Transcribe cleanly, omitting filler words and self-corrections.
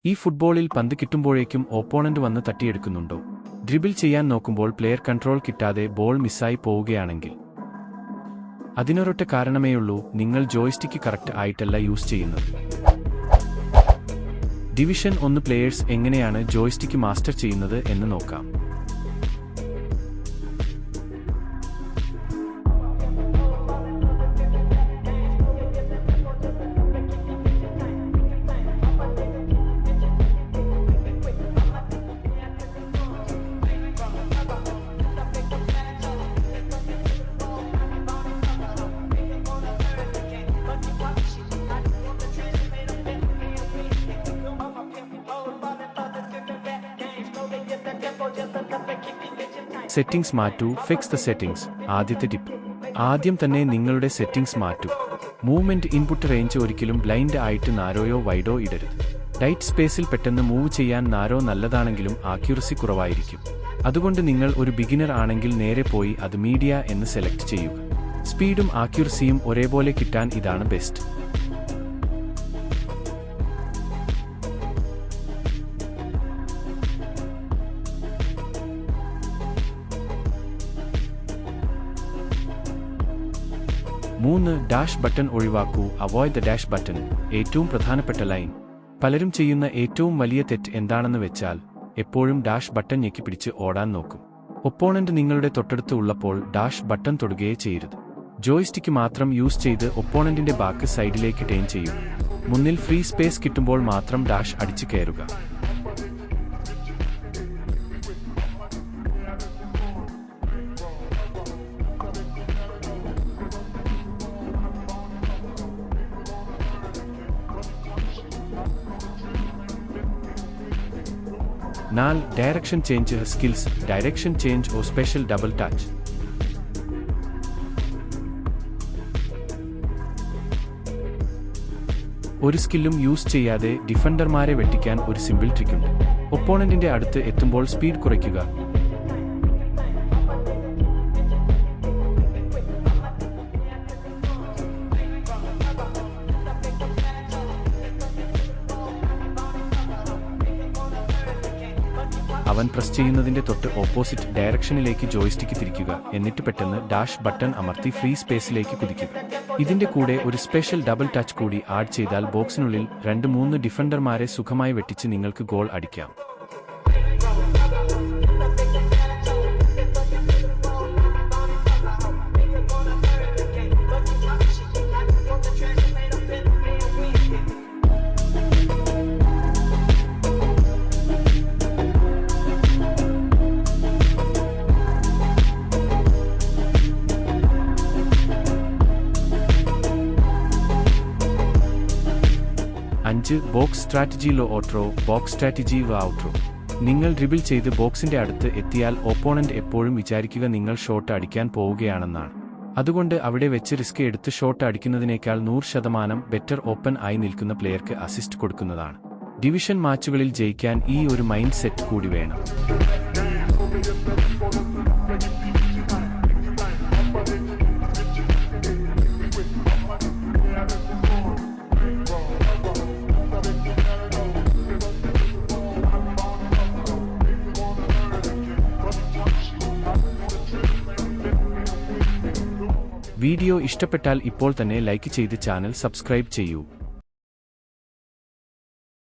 ഈ ഫുട്ബോളിൽ പന്ത് കിട്ടുമ്പോഴേക്കും ഓപ്പോണന്റ് വന്ന് തട്ടിയെടുക്കുന്നുണ്ടോ? ഡ്രിബിൾ ചെയ്യാൻ നോക്കുമ്പോൾ പ്ലെയർ കൺട്രോൾ കിട്ടാതെ ബോൾ മിസ്സായി പോവുകയാണെങ്കിൽ അതിനൊരൊറ്റ കാരണമേയുള്ളൂ, നിങ്ങൾ ജോയ്സ്റ്റിക്ക് കറക്റ്റ് ആയിട്ടല്ല യൂസ് ചെയ്യുന്നത്. ഡിവിഷൻ 1 പ്ലേയേഴ്സ് എങ്ങനെയാണ് ജോയ്സ്റ്റിക്ക് മാസ്റ്റർ ചെയ്യുന്നത് എന്ന് നോക്കാം. സെറ്റിംഗ്സ് മാറ്റൂ. Fix the settings. ആദ്യത്തെ ടിപ്പ്, ആദ്യം തന്നെ നിങ്ങളുടെ സെറ്റിംഗ്സ് മാറ്റൂ. മൂവ്മെന്റ് ഇൻപുട്ട് റേഞ്ച് ഒരിക്കലും ബ്ലൈൻഡ് ആയിട്ട് നാരോയോ വൈഡോ ഇടരുത്. ടൈറ്റ് സ്പേസിൽ പെട്ടെന്ന് മൂവ് ചെയ്യാൻ നാരോ നല്ലതാണെങ്കിലും ആക്യുറസി കുറവായിരിക്കും. അതുകൊണ്ട് നിങ്ങൾ ഒരു ബിഗിനർ ആണെങ്കിൽ നേരെ പോയി അത് മീഡിയ എന്ന് സെലക്ട് ചെയ്യുക. സ്പീഡും ആക്യുറസിയും ഒരേപോലെ കിട്ടാൻ ഇതാണ് ബെസ്റ്റ്. ഡാഷ് ബട്ടൺ ഒഴിവാക്കൂ. Avoid the dash button. ഏറ്റവും പ്രധാനപ്പെട്ട ലൈൻ. പലരും ചെയ്യുന്ന ഏറ്റവും വലിയ തെറ്റ് എന്താണെന്ന് വെച്ചാൽ എപ്പോഴും ഡാഷ് ബട്ടൺ ഞെക്കിപ്പിടിച്ച് ഓടാൻ നോക്കും. ഒപ്പോണന്റ് നിങ്ങളുടെ തൊട്ടടുത്ത് ഉള്ളപ്പോൾ ഡാഷ് ബട്ടൺ തൊടുകയേ ചെയ്യരുത്. ജോയ്സ്റ്റിക്ക് മാത്രം യൂസ് ചെയ്ത് ഒപ്പോണന്റിന്റെ ബാക്ക് സൈഡിലേക്ക് ടേൺ ചെയ്യുക. മുന്നിൽ ഫ്രീ സ്പേസ് കിട്ടുമ്പോൾ മാത്രം ഡാഷ് അടിച്ചു കയറുക. Direction change skills. Direction change or special double touch. ഒരു സ്കില്ലും യൂസ് ചെയ്യാതെ ഡിഫൻഡർമാരെ വെട്ടിക്കാൻ ഒരു സിമ്പിൾ ട്രിക്കുണ്ട്. ഒപ്പോണന്റിന്റെ അടുത്ത് എത്തുമ്പോൾ സ്പീഡ് കുറയ്ക്കുക. അവൻ പ്രസ് ചെയ്യുന്നതിന്റെ തൊട്ട് ഓപ്പോസിറ്റ് ഡയറക്ഷനിലേക്ക് ജോയ്സ്റ്റിക്ക് തിരിക്കുക. എന്നിട്ട് പെട്ടെന്ന് ഡാഷ് ബട്ടൺ അമർത്തി ഫ്രീ സ്പേസിലേക്ക് കുതിക്കുക. ഇതിന്റെ കൂടെ ഒരു സ്പെഷ്യൽ ഡബിൾ ടച്ച് കൂടി ആഡ് ചെയ്താൽ ബോക്സിനുള്ളിൽ 2-3 ഡിഫൻഡർമാരെ സുഖമായി വെട്ടിച്ച് നിങ്ങൾക്ക് ഗോൾ അടിക്കാം. Box strategy low outro. Box strategy low outro. നിങ്ങൾ ഡ്രിബിൾ ചെയ്ത് ബോക്സിന്റെ അടുത്ത് എത്തിയാൽ ഓപ്പോണന്റ് എപ്പോഴും വിചാരിക്കുക നിങ്ങൾ ഷോട്ട് അടിക്കാൻ പോവുകയാണെന്നാണ്. അതുകൊണ്ട് അവിടെ വെച്ച് റിസ്ക് എടുത്ത് ഷോട്ട് അടിക്കുന്നതിനേക്കാൾ 100% ബെറ്റർ ഓപ്പൺ ആയി നിൽക്കുന്ന പ്ലെയർക്ക് അസിസ്റ്റ് കൊടുക്കുന്നതാണ്. ഡിവിഷൻ മാച്ചുകളിൽ ജയിക്കാൻ ഈ ഒരു മൈൻഡ് സെറ്റ് കൂടി വേണം. വീഡിയോ ഇഷ്ടപ്പെട്ടാൽ ഇപ്പോൾ തന്നെ ലൈക്ക് ചെയ്ത് ചാനൽ സബ്സ്ക്രൈബ് ചെയ്യൂ.